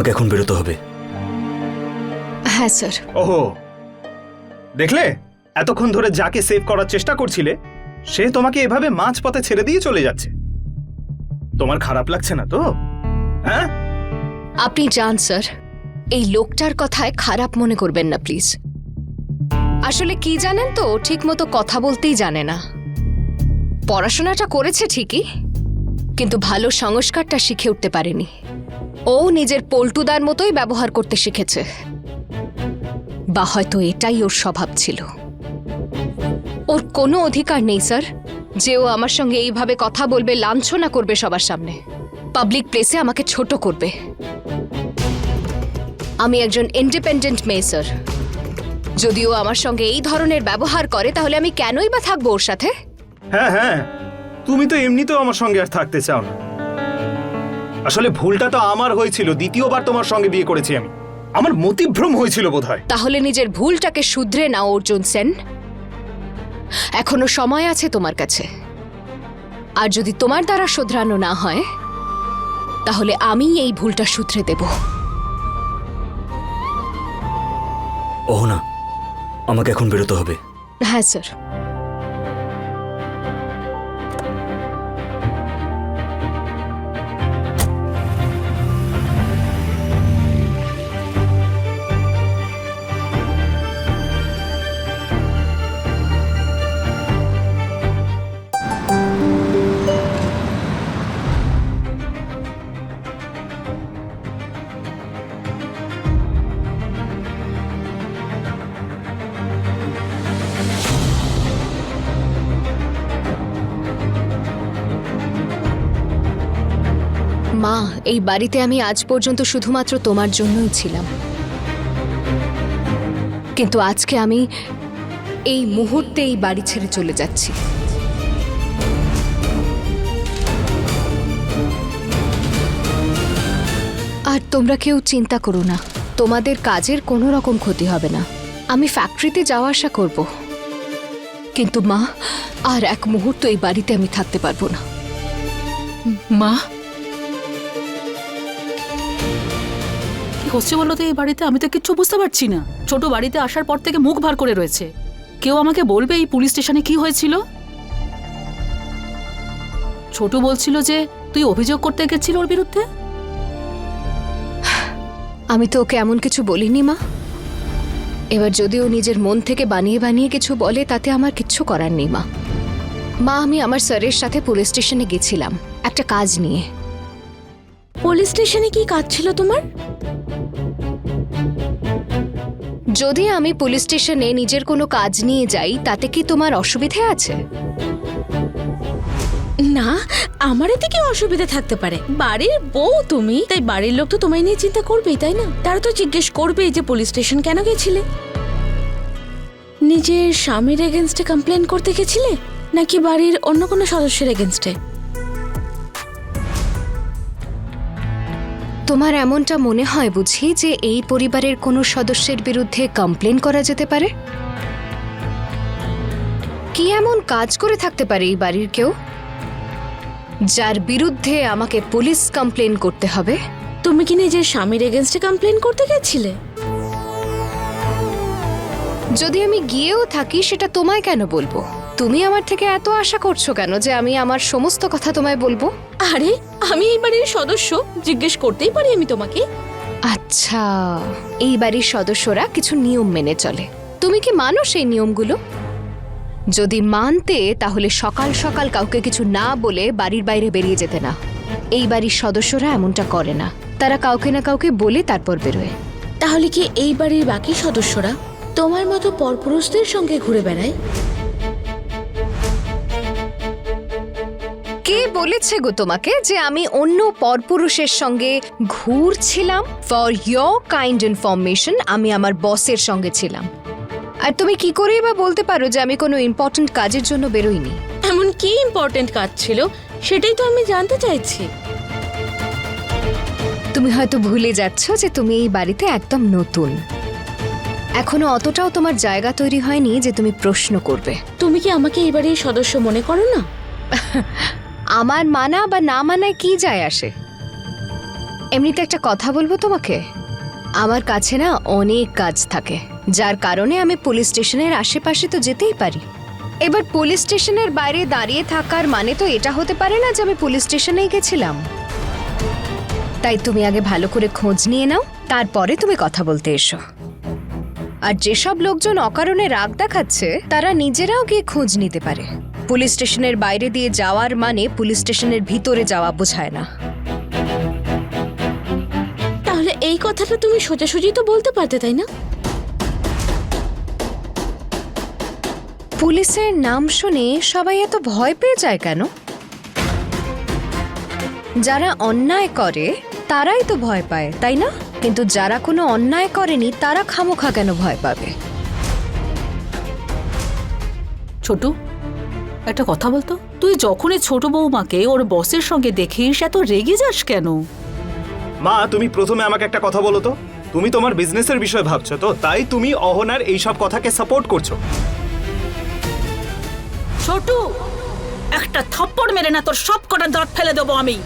আমাকে এখন বেরোতে হবে। হ্যাঁ স্যার। ওহো, দেখলে এতক্ষণ ধরে যাকে সেভ করার চেষ্টা করছিলে সে তোমাকে এভাবে মাঝপথে ছেড়ে দিয়ে চলে যাচ্ছে। তোমার খারাপ লাগছে না তো? হ্যাঁ, আপনি যান স্যার, এই লোকটার কথায় খারাপ মনে করবেন না প্লিজ। আসলে কি জানেন তো, ঠিক মতো কথা বলতেই জানে না। পড়াশোনাটা করেছে ঠিকই, কিন্তু ভালো সংস্কারটা শিখে উঠতে পারেনি। ও নিজের পল্টুদার মতোই ব্যবহার করতে শিখেছে, বা হয়তো এটাই ওর স্বভাব ছিল। ওর কোনো অধিকার নেই স্যার যে ও আমার সঙ্গে এইভাবে কথা বলবে, লাঞ্ছনা করবে সবার সামনে, পাবলিক প্লেসে আমাকে ছোট করবে। আমি একজন ইন্ডিপেন্ডেন্ট মেয়ে স্যার। যদিও আমার সঙ্গে এই ধরনের ব্যবহার করে তাহলে আমি কেনই বা থাকবো ওর সাথে? হ্যাঁ হ্যাঁ, তুমি তো এমনিতেও আমার সঙ্গে আর থাকতে চাও না। আসলে ভুলটা তো আমার হয়েছিল, দ্বিতীয়বার তোমার সঙ্গে বিয়ে করেছি আমি। আমার মতিভ্রম হয়েছিল বোধহয়। তাহলে নিজের ভুলটাকে শুধরে নাও অর্জুন সেন, এখনো সময় আছে তোমার কাছে। আর যদি তোমার দ্বারা শুধরানো না হয় তাহলে আমি এই ভুলটা শুধরে দেব। অহনা, আমাকে এখন বেরোতে হবে। হ্যাঁ স্যার। মা, এই বাড়িতে আমি আজ পর্যন্ত শুধুমাত্র তোমার জন্যই ছিলাম, কিন্তু আজকে আমি এই মুহূর্তে এই বাড়ি ছেড়ে চলে যাচ্ছি। আর তোমরা কেউ চিন্তা করো না, তোমাদের কাজের কোনো রকম ক্ষতি হবে না। আমি ফ্যাক্টরিতে যাওয়া আসা করব, কিন্তু মা, আর এক মুহূর্ত এই বাড়িতে আমি থাকতে পারবো না। মা, হচ্ছে বলো তো এই বাড়িতে? আমি তো কিচ্ছু বুঝতে পারছি না। ছোট বাড়িতে আসার পর থেকে মুখ ভার করে রয়েছে। কেউ আমাকে বলবে এই পুলিশ স্টেশনে কি হয়েছিল? ছোট বলছিল যে তুই অভিযোগ করতে গেছিল ওর বিরুদ্ধে। আমি তো ওকে এমন কিছু বলিনি মা। এবার যদি ও নিজের মন থেকে বানিয়ে বানিয়ে কিছু বলে তাতে আমার কিচ্ছু করার নেই মা। মা, আমি আমার স্যারের সাথে পুলিশ স্টেশনে গেছিলাম একটা কাজ নিয়ে। পুলিশ স্টেশনে কি কাজ ছিল তোমার? যদি আমি পুলিশ স্টেশনে নিজের কোনো কাজ নিয়ে যাই তাতে কি তোমার অসুবিধে আছে? না, আমার এতে কি অসুবিধা থাকতে পারে? বাড়ির বউ তুমি, তাই বাড়ির লোক তো তোমায় নিয়ে চিন্তা করবেই, তাই না? তারা তো জিজ্ঞেস করবেই যে পুলিশ স্টেশন কেন গেছিলে। নিজের স্বামীর এগেনস্টে কমপ্লেন করতে গেছিলে নাকি বাড়ির অন্য কোনো সদস্যের এগেনস্টে? তোমার এমনটা মনে হয় বুঝি যে এই পরিবারের কোনো সদস্যের বিরুদ্ধে কমপ্লেন করা যেতে পারে? কি এমন কাজ করে থাকতে পারে এই বাড়ির কেউ যার বিরুদ্ধে আমাকে পুলিশ কমপ্লেন করতে হবে? তুমি কি নিজের স্বামীর এগেনস্টে কমপ্লেন করতে গেছিলে? যদি আমি গিয়েও থাকি সেটা তোমায় কেন বলবো? তুমি আমার থেকে এত আশা করছো কেন যে আমি আমার সমস্ত কথা তোমায় বলবো? আরে, আমি এই বাড়ির সদস্য, জিজ্ঞেস করতেই পারি আমি তোমাকে। আচ্ছা, এই বাড়ির সদস্যরা কিছু নিয়ম মেনে চলে। তুমি কি মানো সেই নিয়মগুলো? যদি মানতে তাহলে সকাল সকাল কাউকে কিছু না বলে বাড়ির বাইরে বেরিয়ে যেতে না। এই বাড়ির সদস্যরা এমনটা করে না, তারা কাউকে না কাউকে বলে তারপর বেরোয়। তাহলে কি এই বাড়ির বাকি সদস্যরা তোমার মতো পরপুরুষদের সঙ্গে ঘুরে বেড়ায়? কে বলেছে গো তোমাকে যে আমি অন্য পরপুরুষের সঙ্গে ঘুরছিলাম? ফর ইয়োর কাইন্ড ইনফরমেশন, আমি আমার বসের সঙ্গে ছিলাম। আর তুমি কি করেই বা বলতে পারো যে আমি কোনো ইম্পর্ট্যান্ট কাজের জন্য বেরোইনি? এমন কি ইম্পর্টেন্ট কাজ ছিল সেটাই তো আমি জানতে চাইছি। তুমি হয়তো ভুলে যাচ্ছ যে তুমি এই বাড়িতে একদম নতুন। এখনো অতটাও তোমার জায়গা তৈরি হয়নি যে তুমি প্রশ্ন করবে। তুমি কি আমাকে এই বাড়ির সদস্য মনে করো না? আমার মানা বা না মানায় কি যায় আসে? এমনিতে একটা কথা বলবো তোমাকে, আমার কাছে না অনেক কাজ থাকে, যার কারণে আমি পুলিশ স্টেশনের আশেপাশে তো যেতেই পারি। এবার পুলিশ স্টেশনের বাইরে দাঁড়িয়ে থাকার মানে তো এটা হতে পারে না যে আমি পুলিশ স্টেশনেই গেছিলাম। তাই তুমি আগে ভালো করে খোঁজ নিয়ে নাও, তারপরে তুমি কথা বলতে এসো। আর যেসব লোকজন অকারণে রাগ দেখাচ্ছে তারা নিজেরাও গিয়ে খোঁজ নিতে পারে। পুলিশ স্টেশনের বাইরে দিয়ে যাওয়ার মানে পুলিশ স্টেশনের ভিতরে যাওয়া বোঝায় না। তাহলে এই কথাটা তুমি সোজাসুজি তো বলতে পারতে, তাই না? পুলিশের নাম শুনে সবাই এত ভয় পেয়ে যায় কেন? যারা অন্যায় করে তারাই তো ভয় পায়, তাই না? কিন্তু যারা কোনো অন্যায় করেনি তারা খামোখা কেন ভয় পাবে? ছোটু, একটা কথা বলতো, তুই যখনই ছোট বৌমাকে ওর বসের সঙ্গে দেখিস এত রেগে যাস কেন? মা, তুমি প্রথমে আমাকে একটা কথা বলো তো, তুমি তোমার বিজনেসের বিষয় ভাবছো তো, তাই তুমি অহনার এইসব কথাকে সাপোর্ট করছো। ছোটু, একটা থাপ্পড় মেরে না তোর সব কটা দাঁত ফেলে দেবো আমি।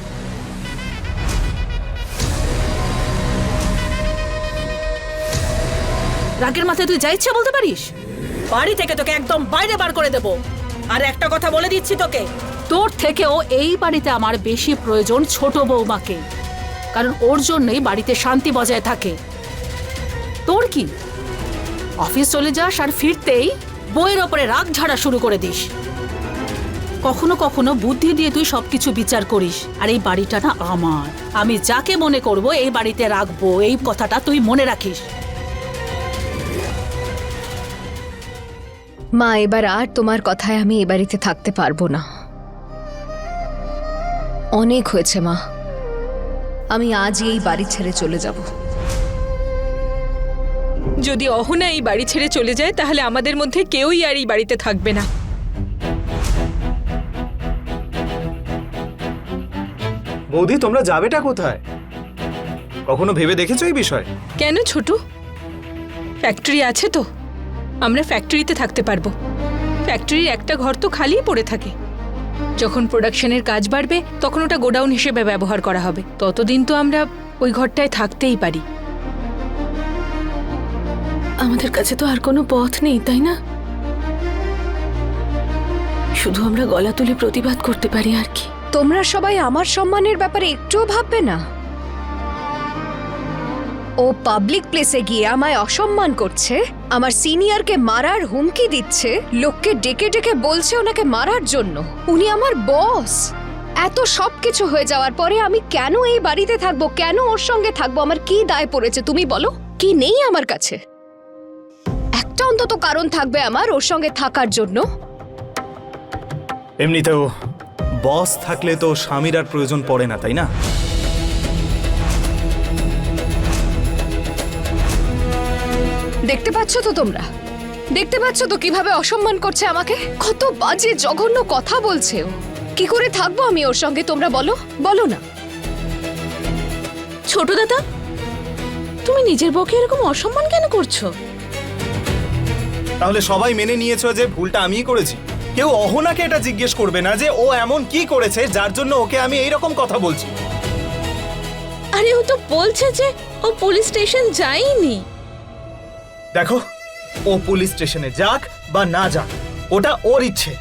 রাগের মাথায় তুই যা ইচ্ছে বলতে পারিস? বাড়ি থেকে তোকে একদম বাইরে বার করে দেব। আর একটা কথা বলে দিচ্ছি তোকে, তোর থেকেও এই বাড়িতে আমার বেশি প্রয়োজন ছোট বৌমাকে, কারণ ওর জন্যই বাড়িতে শান্তি বজায় থাকে। তোর কি অফিস চলে যাস আর ফিরতেই বইয়ের ওপরে রাগ ঝাড়া শুরু করে দিস। কখনো কখনো বুদ্ধি দিয়ে তুই সবকিছু বিচার করিস, আর এই বাড়িটা না আমার, আমি যাকে মনে করব এই বাড়িতে রাখবো, এই কথাটা তুই মনে রাখিস। মা, এবার আর তোমার কথায় আমি এ বাড়িতে থাকতে পারবো না। অনেক হয়েছে মা, আমি আজই এই বাড়ি ছেড়ে চলে যাব। যদি অহনা এই বাড়ি ছেড়ে চলে যায় তাহলে আমাদের মধ্যে কেউই আর এই বাড়িতে থাকবে না। বৌদি, তোমরা যাবেটা কোথায়? কখনো ভেবে দেখেছো এই বিষয়? কেন ছোটু, ফ্যাক্টরি আছে তো, আমরা ফ্যাক্টরিতে থাকতে পারবো। ফ্যাক্টরির একটা ঘর তো খালিই পড়ে থাকে। যখন প্রোডাকশনের কাজ বাড়বে তখন ওটা গোডাউন হিসেবে ব্যবহার করা হবে, ততদিন তো আমরা ওই ঘরটায় থাকতেই পারি। আমাদের কাছে তো আর কোনো পথ নেই, তাই না? শুধু আমরা গলা তুলে প্রতিবাদ করতে পারি আর কি। তোমরা সবাই আমার সম্মানের ব্যাপারে একটুও ভাববে না? ও পাবলিক প্লেসে গিয়ে আমায় অসম্মান করছে, আমার সিনিয়রকে মারার হুমকি দিচ্ছে, লোককে ডেকে ডেকে বলছে ওনাকে মারার জন্য। উনি আমার বস। এত সবকিছু হয়ে যাওয়ার পরে আমি কেন এই বাড়িতে থাকবো, কেন ওর সঙ্গে থাকবো? আমার কি দায় পড়েছে তুমি বলো? কি নেই আমার কাছে? একটা অন্তত কারণ থাকবে আমার ওর সঙ্গে থাকার জন্য। এমনিতেও বস থাকলে তো স্বামীর আর প্রয়োজন পড়ে না, তাই না? দেখতে পাচ্ছ তো তোমরা? দেখতে পাচ্ছ তো কিভাবে অসম্মান করছে আমাকে? কত বাজে জঘন্য কথা বলছে ও। কি করে থাকবো আমি ওর সঙ্গে তোমরা বলো? বলো না। ছোট দাদা, তুমি নিজের বউকে এরকম অসম্মান কেন করছো? তাহলে সবাই মেনে নিয়েছো যে ভুলটা আমিই করেছি? কেউ অহনাকে এটা জিজ্ঞেস করবে না যে ও এমন কি করেছে যার জন্য ওকে আমি এইরকম কথা বলছি? আরে ও তো বলছে যে ও পুলিশ স্টেশন যায়নি। দেখো, ও পুলিশ স্টেশনে যাক বা না যাক, ওটা ওর ইচ্ছে।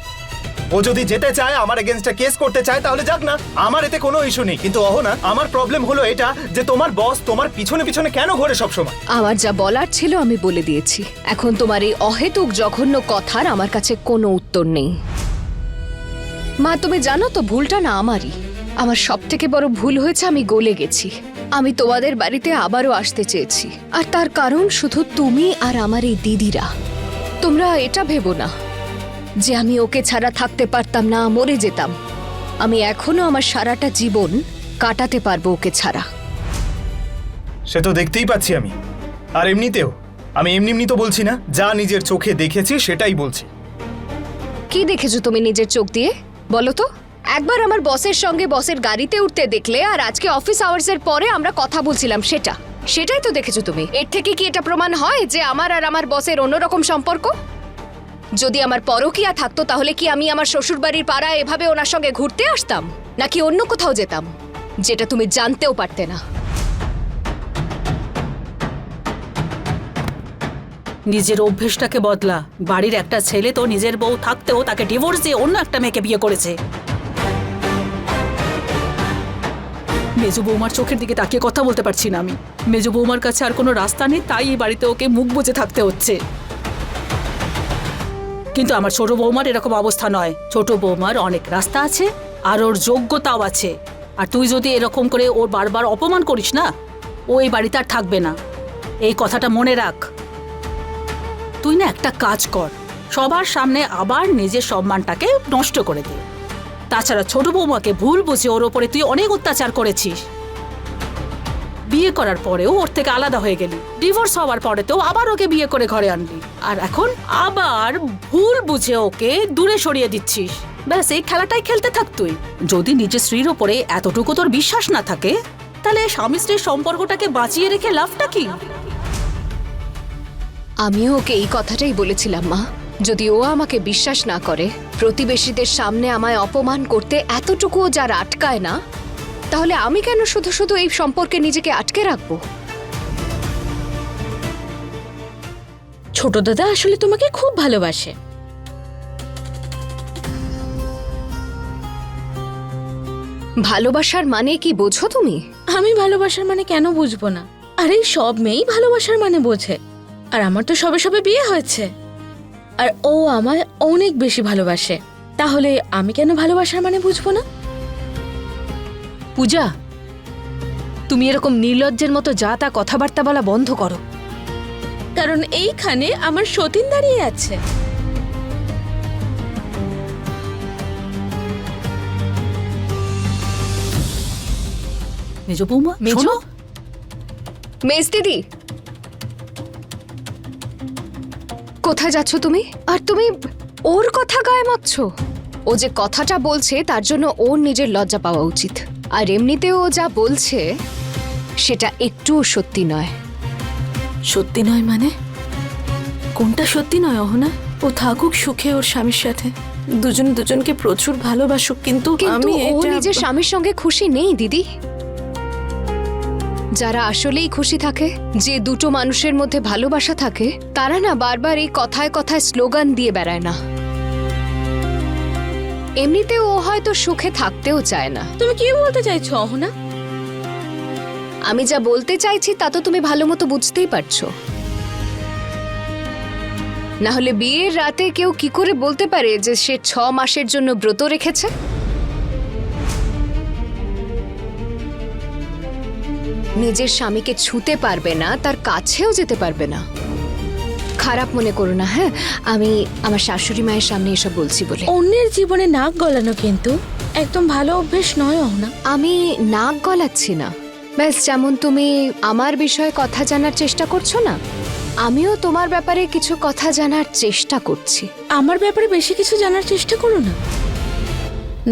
ও যদি যেতে চায়, আমার এগেইনস্টে কেস করতে চায়, তাহলে যাক না, আমার এতে কোনো ইস্যু নেই। কিন্তু অহনা, আমার প্রবলেম হলো এটা যে তোমার বস তোমার পিছনে পিছনে কেন ঘোরে সবসময়? আমার যা বলার ছিল আমি বলে দিয়েছি। এখন তোমার এই অহেতুক জঘন্য কথার আমার কাছে কোনো উত্তর নেই। মা, তুমি জানো তো ভুলটা না আমারই। আমার সব থেকে বড় ভুল হয়েছে আমি গলে গেছি। আমি তোমাদের বাড়িতে আবারও আসতে চেয়েছি, আর তার কারণ শুধু তুমি আর আমার এই দিদিরা। তোমরা এটা ভেবো না যে আমি ওকে ছাড়া থাকতে পারতাম না, মরে যেতাম। আমি এখনো আমার সারাটা জীবন কাটাতে পারবো ওকে ছাড়া। সে তো দেখতেই পাচ্ছি আমি। আর এমনিতেও আমি এমনি তো বলছি না, যা নিজের চোখে দেখেছি সেটাই বলছি। কি দেখেছো তুমি নিজের চোখ দিয়ে বলো তো? একবার আমার বসের সঙ্গে বসের গাড়িতে উঠতে দেখলে, আর আজকে অফিস আওয়ার্সের পরে আমরা কথা বলছিলাম, সেটাই তো দেখেছো তুমি। এর থেকে কি এটা প্রমাণ হয় যে আমার আর আমার বসের অন্যরকম সম্পর্ক? যদি আমার পরকীয়া থাকতো তাহলে কি আমি আমার শ্বশুরবাড়ির পাড়ায় এভাবে ওনার সঙ্গে ঘুরতে আসতাম, নাকি অন্য কোথাও যেতাম, যেটা তুমি জানতেও পারতে না? নিজের অভ্যেসটাকে বদলা। বাড়ির একটা ছেলে তো নিজের বউ থাকতেও তাকে ডিভোর্স দিয়ে অন্য একটা মেয়েকে বিয়ে করেছে। মেজো বৌমার চোখের দিকে তাকিয়ে কথা বলতে পারছি না আমি। মেজো বৌমার কাছে আর কোনো রাস্তা নেই, তাই এই বাড়িতে ওকে মুখ বুজে থাকতে হচ্ছে। কিন্তু আমার ছোট বৌমার এরকম অবস্থা নয়। ছোট বৌমার অনেক রাস্তা আছে আর ওর যোগ্যতাও আছে। আর তুই যদি এরকম করে ওর বারবার অপমান করিস না, ও এই বাড়িতে আর থাকবে না। এই কথাটা মনে রাখ। তুই না একটা কাজ কর, সবার সামনে আবার নিজের সম্মানটাকে নষ্ট করে দে। তাছাড়া ছোট বৌমাকে ভুল বুঝে ওর ওপরে তুই অনেক অত্যাচার করেছিস। বিয়ে করার পরেও ওর থেকে আলাদা হয়ে গেলি, ডিভোর্স হওয়ার পরেতেও আবার ওকে বিয়ে করে ঘরে আনলি, আর এখন আবার ভুল বুঝে ওকে দূরে সরিয়ে দিচ্ছিস। ব্যাস এই খেলাটাই খেলতে থাক তুই। যদি নিজের স্ত্রীর ওপরে এতটুকু তোর বিশ্বাস না থাকে, তাহলে স্বামী স্ত্রীর সম্পর্কটাকে বাঁচিয়ে রেখে লাভটা কি? আমিও ওকে এই কথাটাই বলেছিলাম মা, যদি ও আমাকে বিশ্বাস না করে, প্রতিবেশীদের সামনে আমায় অপমান করতে এতটুকুও যার আটকায় না, তাহলে আমি কেন শুধু শুধু এই সম্পর্কে নিজেকে আটকে রাখবো? ছোট দাদা আসলে তোমাকে খুব ভালোবাসে। ভালোবাসার মানে কি বোঝো তুমি? আমি ভালোবাসার মানে কেন বুঝবো না? আরে সব মেয়েই ভালোবাসার মানে বোঝে। আর আমার তো সবে সবে বিয়ে হয়েছে, আর ও আমায় অনেক বেশি ভালোবাসে। তাহলে আমি কেন ভালোবাসার মানে বুঝবো না? পূজা, তুমি এরকম নির্লজ্জের মতো যা তা কথাবার্তা বলা বন্ধ করো। কারণ এইখানে আমার সতীন দাঁড়িয়ে আছে। মেজো বৌমা, মেজো? শোনো। মেজ দিদি, কোথায় যাচ্ছ তুমি? আর তুমি ওর কথা গায়ে মাখছো? ও যে কথাটা বলছে তার জন্য ওর নিজের লজ্জা পাওয়া উচিত। আর এমনিতেও ও যা বলছে সেটা একটুও সত্যি নয়। সত্যি নয় মানে? কোনটা সত্যি নয় অহনা? ও থাকুক সুখে ওর স্বামীর সাথে, দুজন দুজনকে প্রচুর ভালোবাসুক, কিন্তু কিন্তু আমি ও নিজের স্বামীর সঙ্গে খুশি নেই দিদি। যারা আসলেই খুশি থাকে, যে দুটো মানুষের মধ্যে ভালোবাসা থাকে, তারা না বারবার এই কথায় কথায় স্লোগান দিয়ে বেড়ায় না। এমনিতে ও হয়তো সুখে থাকতেও চায় না। তুমি কি বলতে চাইছো অহনা? আমি যা বলতে চাইছি তা তো তুমি ভালো মতো বুঝতেই পারছো। না হলে বিয়ের রাতে কেউ কি করে বলতে পারে যে সে 6 মাসের জন্য ব্রত রেখেছে? নিজের স্বামীকে ছুতে পারবে না, তার কাছেও যেতে পারবে না। খারাপ মনে করো না, হ্যাঁ? আমি আমার শাশুড়ি মায়ের সামনে এসব বলছি বলে। অন্যের জীবনে নাক গলানো কিন্তু একদম ভালো অভ্যেস নয় অহনা। আমি নাক গলাচ্ছি না। ব্যাস যেমন তুমি আমার বিষয়ে কথা জানার চেষ্টা করছো না, আমিও তোমার ব্যাপারে কিছু কথা জানার চেষ্টা করছি। আমার ব্যাপারে বেশি কিছু জানার চেষ্টা করো না,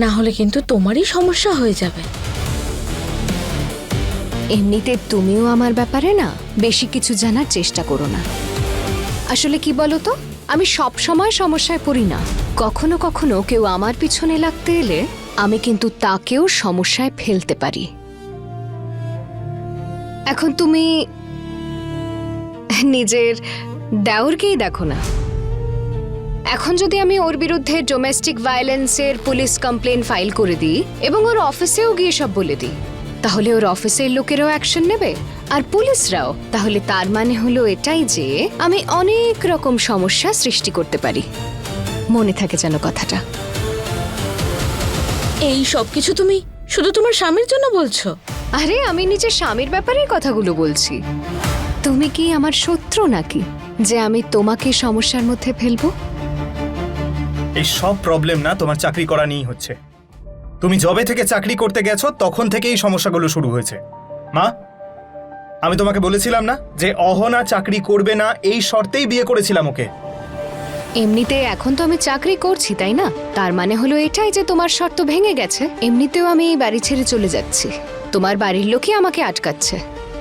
না হলে কিন্তু তোমারই সমস্যা হয়ে যাবে। এমনিতে তুমিও আমার ব্যাপারে না বেশি কিছু জানার চেষ্টা করো না। আসলে কি বলো তো, আমি সব সময় সমস্যায় পড়ি না। কখনো কখনো কেউ আমার পিছনে লাগতে এলে আমি কিন্তু তাকেও সমস্যায় ফেলতে পারি। এখন তুমি নিজের দেওরকেই দেখো না। এখন যদি আমি ওর বিরুদ্ধে ডোমেস্টিক ভায়োলেন্সের পুলিশ কমপ্লেন ফাইল করে দিই এবং ওর অফিসেও গিয়ে সব বলে দিই, তাহলে ওর অফিসের লোকেরাও অ্যাকশন নেবে আর পুলিশরাও। তাহলে তার মানে হলো এটাই যে আমি অনেক রকম সমস্যা সৃষ্টি করতে পারি। মনে থাকে যেন কথাটা। এই সব কিছু তুমি শুধু তোমার স্বামীর জন্য বলছো? আরে আমি নিজের স্বামীর ব্যাপারে কথাগুলো বলছি। তুমি কি আমার শত্রু নাকি যে আমি তোমাকে সমস্যার মধ্যে ফেলবো? এই সব প্রবলেম না তোমার চাকরি করা নিয়েই হচ্ছে। তুমি জবে থেকে চাকরি করতে গেছো তখন থেকে এই সমস্যাগুলো শুরু হয়েছে। মা, আমি তোমাকে বলেছিলাম না যে অহনা চাকরি করবে না, এই শর্তেই বিয়ে করেছিলাম ওকে। এমনিতে এখন তো আমি চাকরি করছি, তাই না? তার মানে হলো এটাই যে তোমার শর্ত ভেঙে গেছে। এমনিতেও আমি এই বাড়ি ছেড়ে চলে যাচ্ছি, তোমার বাড়ির লোকই আমাকে আটকাচ্ছে,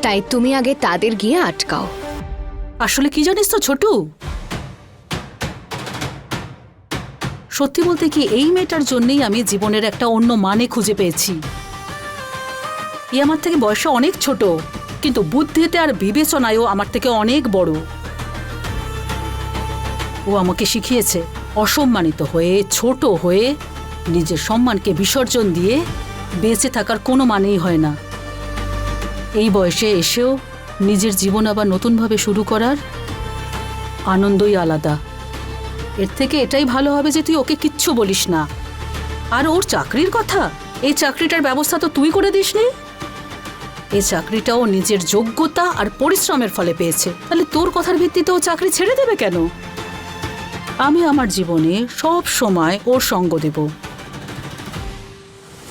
তাই তুমি আগে তাদের গিয়ে আটকাও। আসলে কি জানিস তো ছোটু, সত্যি বলতে কি এই মেয়েটার জন্যই আমি জীবনের একটা অন্য মানে খুঁজে পেয়েছি। এ আমার থেকে বয়সে অনেক ছোট, কিন্তু বুদ্ধিতে আর বিবেচনায়ও আমার থেকে অনেক বড়। ও আমাকে শিখিয়েছে অসম্মানিত হয়ে ছোট হয়ে নিজের সম্মানকে বিসর্জন দিয়ে বেঁচে থাকার কোনো মানেই হয় না। এই বয়সে এসেও নিজের জীবন আবার নতুনভাবে শুরু করার আনন্দই আলাদা। এর থেকে এটাই ভালো হবে যে তুই ওকে কিচ্ছু বলিস না। আর ওর চাকরির কথা, এই চাকরিটার ব্যবস্থা তো তুই করে দিসনি। এই চাকরিটাও নিজের যোগ্যতা আর পরিশ্রমের ফলে পেয়েছে, তাহলে তোর কথার ভিত্তিতে ও চাকরি ছেড়ে দেবে কেন? আমি আমার জীবনে সব সময় ওর সঙ্গ দেব।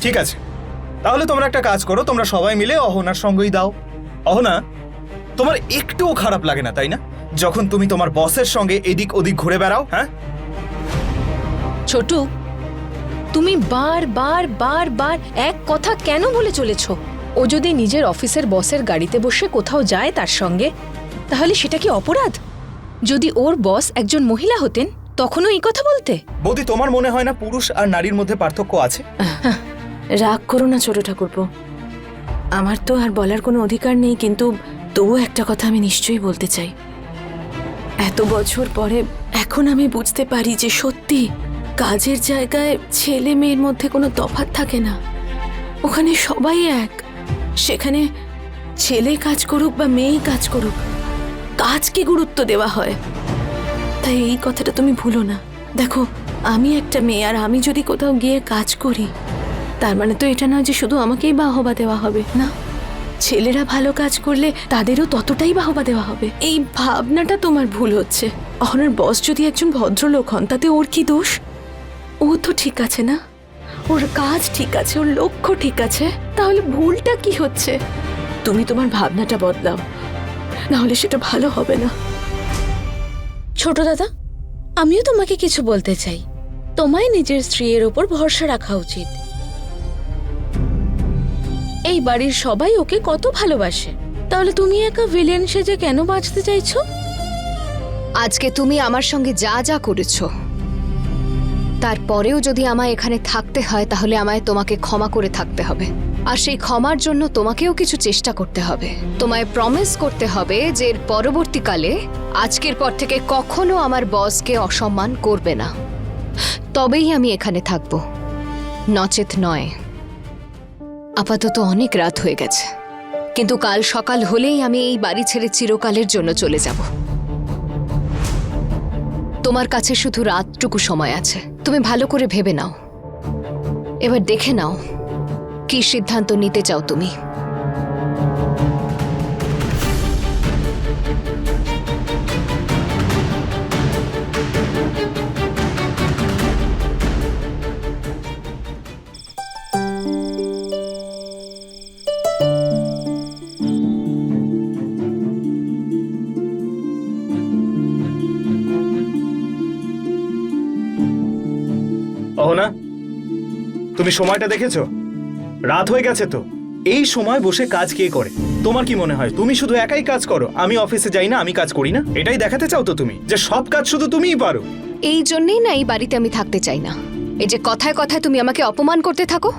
ঠিক আছে, তাহলে তোমরা একটা কাজ করো, তোমরা সবাই মিলে অহনার সঙ্গই দাও। অহনা, তোমার একটুও খারাপ লাগে না তাই না, যখন তুমি তোমার বসের সঙ্গে এদিক ওদিক ঘুরে বেড়াও? হ্যাঁ, ছোটু, তুমি বার বার বার বার এক কথা কেন বলে চলেছ? ও যদি নিজের অফিসের বসের গাড়িতে বসে কোথাও যায় তার সঙ্গে, তাহলে সেটা কি অপরাধ? যদি ওর বস একজন মহিলা হতেন তখনও এই কথা বলতে? বৌদি, তোমার মনে হয় না পুরুষ আর নারীর মধ্যে পার্থক্য আছে? রাগ করো না ছোট ঠাকুরপো, আমার তো আর বলার কোনো অধিকার নেই, কিন্তু তবুও একটা কথা আমি নিশ্চয়ই বলতে চাই। এত বছর পরে এখন আমি বুঝতে পারি যে সত্যি কাজের জায়গায় ছেলে মেয়ের মধ্যে কোনো তফাৎ থাকে না। ওখানে সবাই এক। সেখানে ছেলে কাজ করুক বা মেয়ে কাজ করুক, কাজকে গুরুত্ব দেওয়া হয়। তাই এই কথাটা তুমি ভুলো না। দেখো, আমি একটা মেয়ে, আর আমি যদি কোথাও গিয়ে কাজ করি, তার মানে তো এটা নয় যে শুধু আমাকেই বাহবা দেওয়া হবে না। ছেলেরা ভালো কাজ করলে তাদেরও ততটাই বাহবা দেওয়া হবে। এই ভাবনাটা তোমার ভুল হচ্ছে। অহনার বস যদি একজন ভদ্রলোক হন, তাতে ওর কি দোষ? ও তো ঠিক আছে না, ওর কাজ ঠিক আছে, ওর লক্ষ্য ঠিক আছে, তাহলে ভুলটা কি হচ্ছে? তুমি তোমার ভাবনাটা বদলাও, না হলে সেটা ভালো হবে না। ছোট দাদা, আমিও তোমাকে কিছু বলতে চাই। তোমায় নিজের স্ত্রীর ওপর ভরসা রাখা উচিত। এই বাড়ির সবাই ওকে কত ভালোবাসে, তাহলে তুমি একা ভিলেন সেজে কেন বাঁচতে চাইছো? আজকে তুমি আমার সঙ্গে যা যা করেছো, তারপরেও যদি আমায় এখানে থাকতে হয়, তাহলে আমায় তোমাকে ক্ষমা করে থাকতে হবে। আর সেই ক্ষমার জন্য তোমাকেও কিছু চেষ্টা করতে হবে। তোমায় প্রমিস করতে হবে যে এর পরবর্তীকালে আজকের পর থেকে কখনো আমার বসকে অসম্মান করবে না। তবেই আমি এখানে থাকবো, নচেত নয়। আপাতত অনেক রাত হয়ে গেছে, কিন্তু কাল সকাল হলেই আমি এই বাড়ি ছেড়ে চিরকালের জন্য চলে যাব। তোমার কাছে শুধু রাতটুকু সময় আছে, তুমি ভালো করে ভেবে নাও। এবার দেখে নাও কি সিদ্ধান্ত নিতে চাও তুমি। অহনা, তুমি সময়টা দেখেছো? রাত হয়ে গেছে তো। এই সময় বসে কাজ কে করে? তোমার কি মনে হয় তুমি শুধু একাই কাজ করো, আমি অফিসে যাই না, আমি কাজ করি না? এটাই দেখাতে চাও তো তুমি, যে সব কাজ শুধু তুমিই পারো? এই জন্যই না এই বাড়িতে আমি থাকতে চাই না। এই যে কথায় কথায় তুমি আমাকে অপমান করতে থাকো।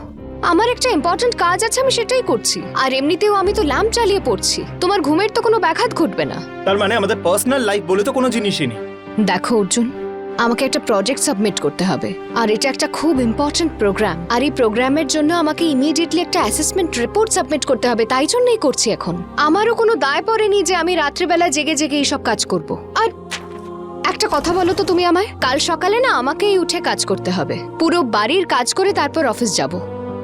আমার একটা ইম্পর্ট্যান্ট কাজ আছে, আমি সেটাই করছি। আর এমনিতেও আমি তো ল্যাম্প চালিয়ে পড়ছি, তোমার ঘুমের তো কোনো ব্যাঘাত ঘটবে না। তার মানে আমাদের পার্সোনাল লাইফ বলে তো কোনো জিনিসই নেই। দেখো অর্জুন, আমাকে একটা প্রজেক্ট সাবমিট করতে হবে, আর এটা একটা খুব ইম্পর্ট্যান্ট প্রোগ্রাম। আর এই প্রোগ্রামের জন্য আমাকে ইমিডিয়েটলি একটা অ্যাসেসমেন্ট রিপোর্ট সাবমিট করতে হবে, তাই জন্যই করছি এখন। আমারও কোনো দায় পড়েনি যে আমি রাত্রিবেলা জেগে জেগে এইসব কাজ করব। আর একটা কথা বলো তো তুমি আমায়, কাল সকালে না আমাকেই উঠে কাজ করতে হবে, পুরো বাড়ির কাজ করে তারপর অফিস যাব।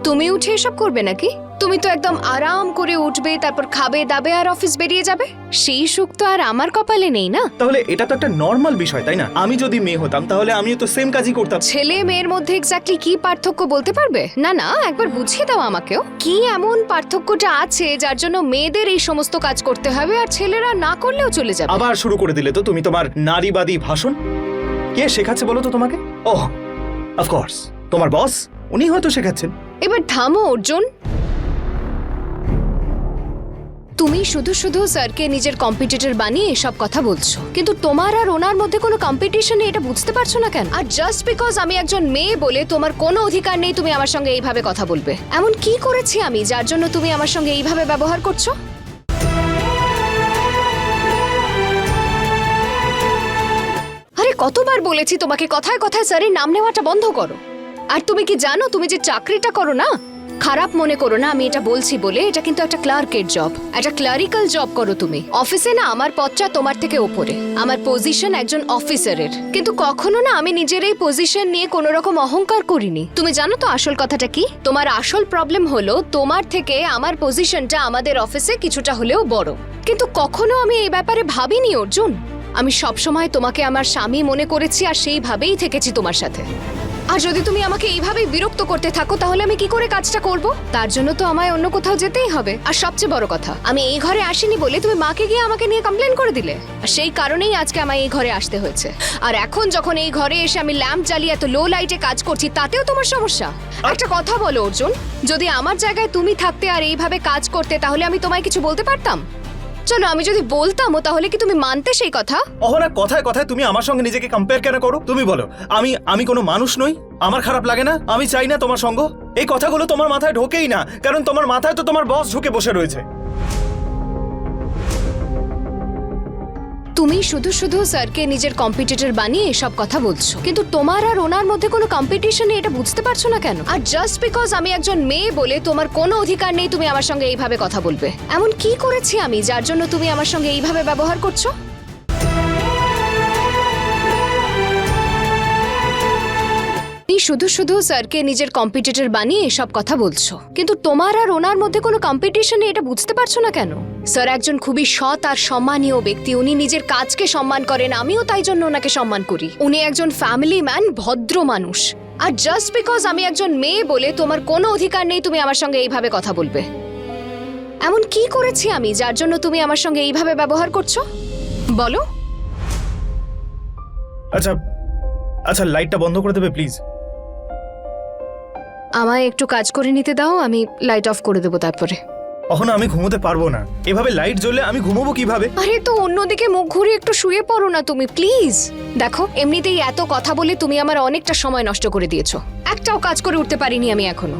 তুমি উঠে এসব করবে নাকি? তুমি তো একদম আরাম করে উঠবে, তারপর খাবে দাবে আর অফিস বেরিয়ে যাবে। সেই সুখ তো আর আমার কপালে নেই না। তাহলে এটা তো একটা নর্মাল বিষয়, তাই না? আমি যদি মেয়ে হতাম তাহলে আমিও তো সেম কাজই করতাম। ছেলে মেয়ের মধ্যে এক্স্যাক্টলি কি পার্থক্য বলতে পারবে? না না, একবার বুঝিয়ে দাও আমাকেও, কি এমন পার্থক্যটা আছে যার জন্য মেয়েদের এই সমস্ত কাজ করতে হবে আর ছেলেরা না করলেও চলে যাবে? আবার শুরু করে দিলে তো তুমি তোমার নারীবাদী ভাষণ। কে শেখাচ্ছে বলো তো তোমাকে? ওহ, অফকোর্স তোমার বস, উনি হয়তো শেখাচ্ছেন। এবার থামো অর্জুন। তুমি শুধু শুধু স্যারকে নিজের কম্পিটিটর বানিয়ে এসব কথা বলছো, কিন্তু তোমার আর ওনার মধ্যে কোনো কম্পিটিশন নেই, এটা বুঝতে পারছো না কেন? আর জাস্ট বিকজ আমি একজন মেয়ে বলে তোমার কোনো অধিকার নেই তুমি আমার সঙ্গে এইভাবে কথা বলবে। এমন কি করেছি আমি যার জন্য তুমি আমার সঙ্গে এইভাবে ব্যবহার করছো? আরে কতবার বলেছি তোমাকে কথায় কথায় স্যারের নাম নেওয়াটা বন্ধ করো। আর তুমি কি জানো, তুমি যে চাকরিটা করো না, খারাপ মনে করো না আমি এটা বলছি বলে, এটা কিন্তু একটা ক্লার্কের জব, একটা ক্লারিক্যাল জব করো তুমি অফিসে। না, আমার পদটা তোমার থেকে ওপরে, আমার পজিশন একজন অফিসারের। কিন্তু কখনো না আমি নিজের এই পজিশন নিয়ে কোনো রকম অহংকার করিনি। তুমি জানো তো আসল কথাটা কি? তোমার আসল প্রবলেম হলো তোমার থেকে আমার পজিশনটা আমাদের অফিসে কিছুটা হলেও বড়। কিন্তু কখনো আমি এই ব্যাপারে ভাবিনি অর্জুন। আমি সবসময় তোমাকে আমার স্বামী মনে করেছি আর সেইভাবেই থেকেছি তোমার সাথে। আর যদি তুমি আমাকে এইভাবেই বিরক্ত করতে থাকো তাহলে আমি কি করে কাজটা করব? তার জন্য তো আমায় অন্য কোথাও যেতেই হবে। আর সবচেয়ে বড় কথা, আমি এই ঘরে আসিনি বলে তুমি মাকে গিয়ে আমাকে নিয়ে কমপ্লেন করে দিলে। আর সেই কারণেই আজকে আমায় এই ঘরে আসতে হয়েছে। আর এখন যখন এই ঘরে এসে আমি ল্যাম্প জ্বালিয়ে এত লো লাইটে কাজ করছি, তাতেও তোমার সমস্যা? একটা কথা বলো অর্জুন, যদি আমার জায়গায় তুমি থাকতে আর এইভাবে কাজ করতে তাহলে আমি তোমায় কিছু বলতে পারতাম? চলো, আমি যদি বলতামও তাহলে কি তুমি মানতে সেই কথা? অহনা, কথায় কথায় তুমি আমার সঙ্গে নিজেকে কম্পেয়ার কেন করো? তুমি বলো, আমি কোনো মানুষ নই? আমার খারাপ লাগে না? আমি চাই না তোমার সঙ্গ? এই কথাগুলো তোমার মাথায় ঢোকেই না, কারণ তোমার মাথায় তো তোমার বস ঢুকে বসে রয়েছে। তুমি শুধু শুধু স্যারকে নিজের কম্পিটিটর বানিয়ে এসব কথা বলছো, কিন্তু তোমার আর ওনার মধ্যে কোনো কম্পিটিশন নেই, এটা বুঝতে পারছো না কেন? আর জাস্ট বিকজ আমি একজন মেয়ে বলে তোমার কোনো অধিকার নেই তুমি আমার সঙ্গে এইভাবে কথা বলবে। এমন কি করেছি আমি যার জন্য তুমি আমার সঙ্গে এইভাবে ব্যবহার করছো? তুমি শুধু শুধু স্যারকে নিজের কম্পিটিটর বানিয়ে এসব কথা বলছো, কিন্তু তোমার আর ওনার মধ্যে কোনো কম্পিটিশন নেই, এটা বুঝতে পারছো না কেন? স্যার একজন খুবই সৎ আর সম্মানীয় ব্যক্তি, উনি নিজের কাজকে সম্মান করেন, আমিও তাই জন্য ওনাকে সম্মান করি। উনি একজন ফ্যামিলি ম্যান, ভদ্র মানুষ। আর জাস্ট বিকজ আমি একজন মেয়ে বলে তোমার কোনো অধিকার নেই তুমি আমার সঙ্গে এইভাবে কথা বলবে। এমন কি করেছি আমি যার জন্য তুমি আমার সঙ্গে এইভাবে ব্যবহার করছো? বলো। আচ্ছা আচ্ছা, লাইটটা বন্ধ করে দেবে প্লিজ? আমায় একটু কাজ করে নিতে দাও, আমি লাইট অফ করে দেবো তারপরে। অহনা, আমি ঘুমোতে পারবো না, এভাবে লাইট জ্বললে আমি ঘুমোবো কিভাবে? আরে তো অন্যদিকে মুখ ঘুরিয়ে একটু শুয়ে পড়ো না তুমি, প্লিজ। দেখো, এমনিতেই এত কথা বলে তুমি আমার অনেকটা সময় নষ্ট করে দিয়েছো। একটাও কাজ করে উঠতে পারিনি আমি এখনো।